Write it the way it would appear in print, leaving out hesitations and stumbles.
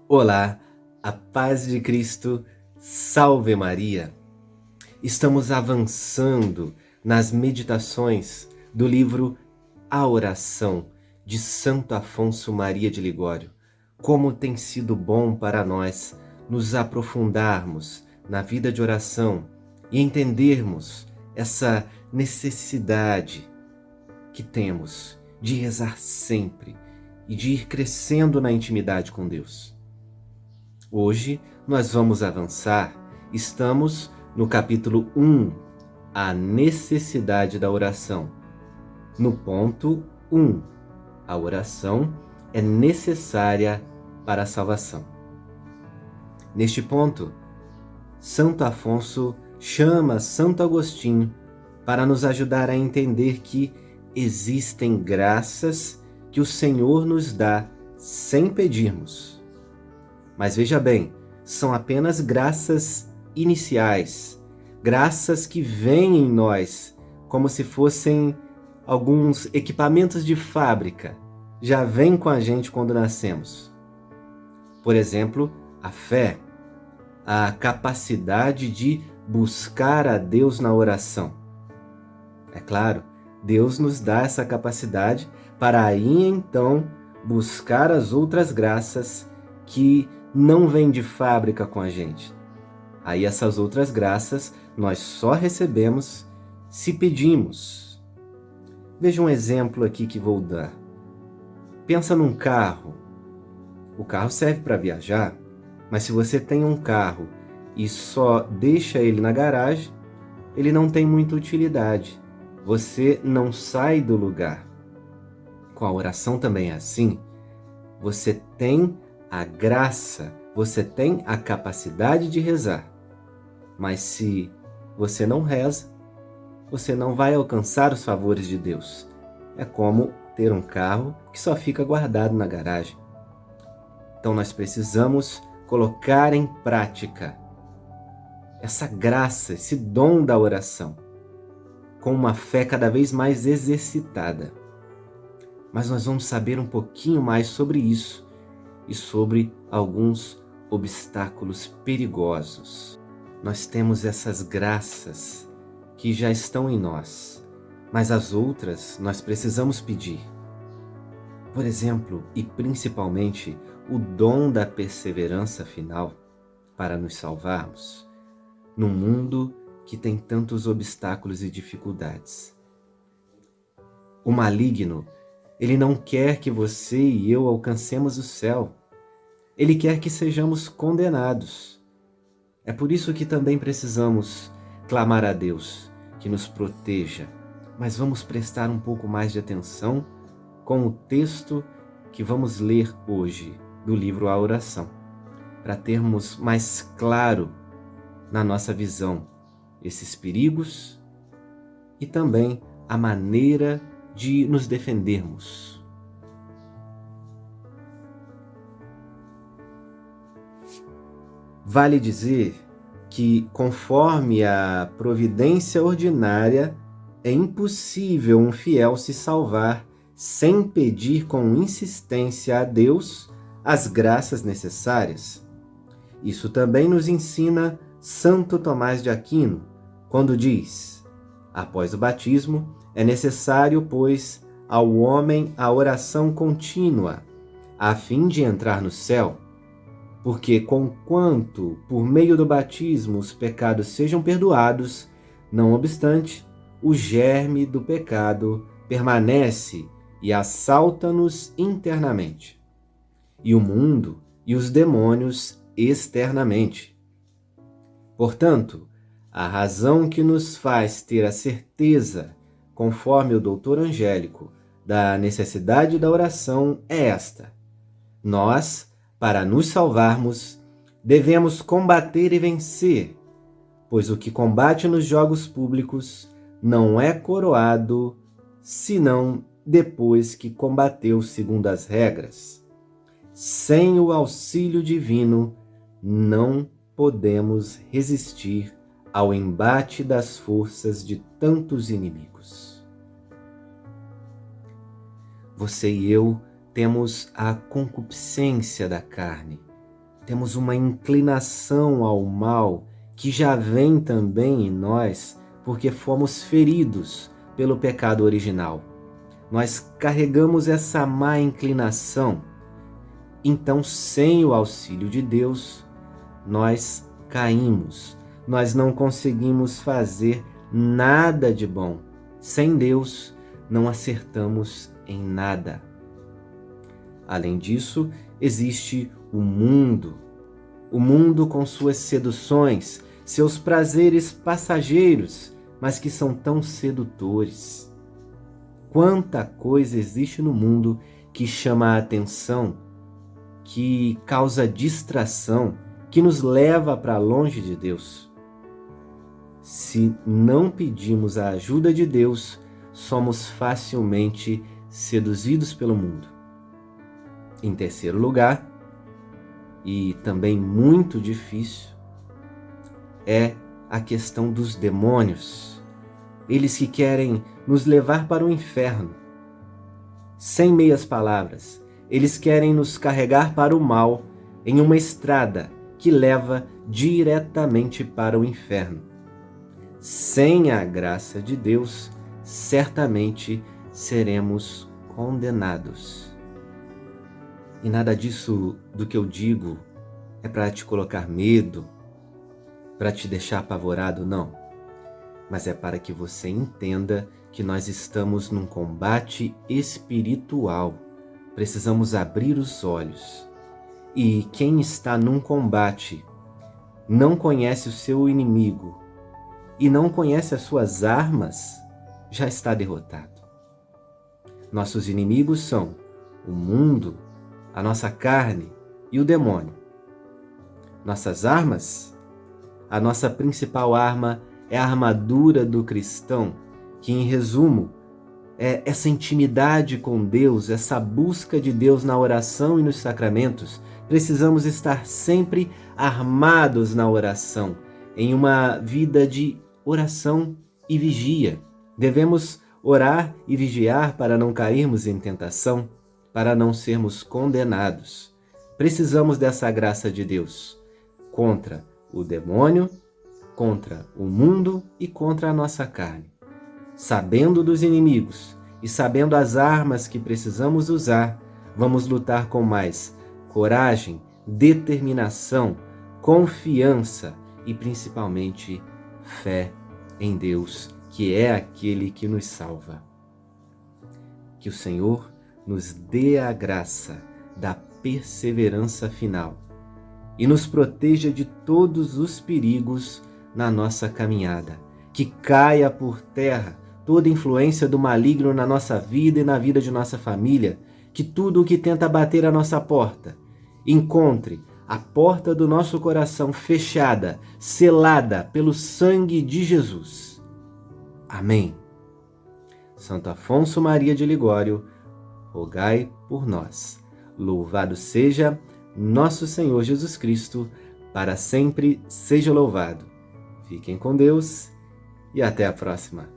Olá, a paz de Cristo, salve Maria. Estamos avançando nas meditações do livro A Oração de Santo Afonso Maria de Ligório. Como tem sido bom para nós nos aprofundarmos na vida de oração e entendermos essa necessidade que temos de rezar sempre e de ir crescendo na intimidade com Deus. Hoje nós vamos avançar, estamos no capítulo 1, a necessidade da oração. No ponto 1, a oração é necessária para a salvação. Neste ponto, Santo Afonso chama Santo Agostinho para nos ajudar a entender que existem graças que o Senhor nos dá sem pedirmos. Mas veja bem, são apenas graças iniciais, graças que vêm em nós como se fossem alguns equipamentos de fábrica, já vêm com a gente quando nascemos. Por exemplo, a fé, a capacidade de buscar a Deus na oração. É claro, Deus nos dá essa capacidade para aí então buscar as outras graças que não vem de fábrica com a gente. Aí essas outras graças nós só recebemos se pedimos. Veja um exemplo aqui que vou dar. Pensa num carro. O carro serve para viajar, mas se você tem um carro e só deixa ele na garagem, ele não tem muita utilidade. Você não sai do lugar. Com a oração também é assim. Você tem a graça, você tem a capacidade de rezar. Mas se você não reza, você não vai alcançar os favores de Deus. É como ter um carro que só fica guardado na garagem. Então nós precisamos colocar em prática essa graça, esse dom da oração, com uma fé cada vez mais exercitada. Mas nós vamos saber um pouquinho mais sobre isso e sobre alguns obstáculos perigosos. Nós temos essas graças que já estão em nós, mas as outras nós precisamos pedir. Por exemplo, e principalmente, o dom da perseverança final para nos salvarmos num mundo que tem tantos obstáculos e dificuldades. O maligno, ele não quer que você e eu alcancemos o céu. Ele quer que sejamos condenados. É por isso que também precisamos clamar a Deus que nos proteja. Mas vamos prestar um pouco mais de atenção com o texto que vamos ler hoje do livro A Oração, para termos mais claro na nossa visão esses perigos e também a maneira de nos defendermos. Vale dizer que, conforme a providência ordinária, é impossível um fiel se salvar sem pedir com insistência a Deus as graças necessárias. Isso também nos ensina Santo Tomás de Aquino, quando diz: após o batismo, é necessário, pois, ao homem a oração contínua, a fim de entrar no céu. Porque, conquanto por meio do batismo os pecados sejam perdoados, não obstante, o germe do pecado permanece e assalta-nos internamente, e o mundo e os demônios externamente. Portanto, a razão que nos faz ter a certeza, conforme o doutor Angélico, da necessidade da oração é esta: nós, para nos salvarmos, devemos combater e vencer, pois o que combate nos jogos públicos não é coroado, senão depois que combateu segundo as regras. Sem o auxílio divino, não podemos resistir ao embate das forças de tantos inimigos. Você e eu temos a concupiscência da carne, temos uma inclinação ao mal que já vem também em nós porque fomos feridos pelo pecado original. Nós carregamos essa má inclinação. Então, sem o auxílio de Deus, nós caímos. Nós não conseguimos fazer nada de bom. Sem Deus, não acertamos em nada. Além disso, existe o mundo com suas seduções, seus prazeres passageiros, mas que são tão sedutores. Quanta coisa existe no mundo que chama a atenção, que causa distração, que nos leva para longe de Deus. Se não pedimos a ajuda de Deus, somos facilmente seduzidos pelo mundo. Em terceiro lugar, e também muito difícil, é a questão dos demônios. Eles que querem nos levar para o inferno. Sem meias palavras, eles querem nos carregar para o mal em uma estrada que leva diretamente para o inferno. Sem a graça de Deus, certamente seremos condenados. E nada disso do que eu digo é para te colocar medo, para te deixar apavorado, não. Mas é para que você entenda que nós estamos num combate espiritual. Precisamos abrir os olhos. E quem está num combate não conhece o seu inimigo e não conhece as suas armas, já está derrotado. Nossos inimigos são o mundo, a nossa carne e o demônio. Nossas armas? A nossa principal arma é a armadura do cristão, que em resumo é essa intimidade com Deus, essa busca de Deus na oração e nos sacramentos. Precisamos estar sempre armados na oração, em uma vida de oração e vigia. Devemos orar e vigiar para não cairmos em tentação, para não sermos condenados. Precisamos dessa graça de Deus contra o demônio, contra o mundo e contra a nossa carne. Sabendo dos inimigos e sabendo as armas que precisamos usar, vamos lutar com mais coragem, determinação, confiança e principalmente fé em Deus, que é aquele que nos salva. Que o Senhor nos dê a graça da perseverança final e nos proteja de todos os perigos na nossa caminhada. Que caia por terra toda influência do maligno na nossa vida e na vida de nossa família. Que tudo o que tenta bater a nossa porta encontre a porta do nosso coração fechada, selada pelo sangue de Jesus. Amém. Santo Afonso Maria de Ligório, rogai por nós. Louvado seja nosso Senhor Jesus Cristo, para sempre seja louvado. Fiquem com Deus e até a próxima.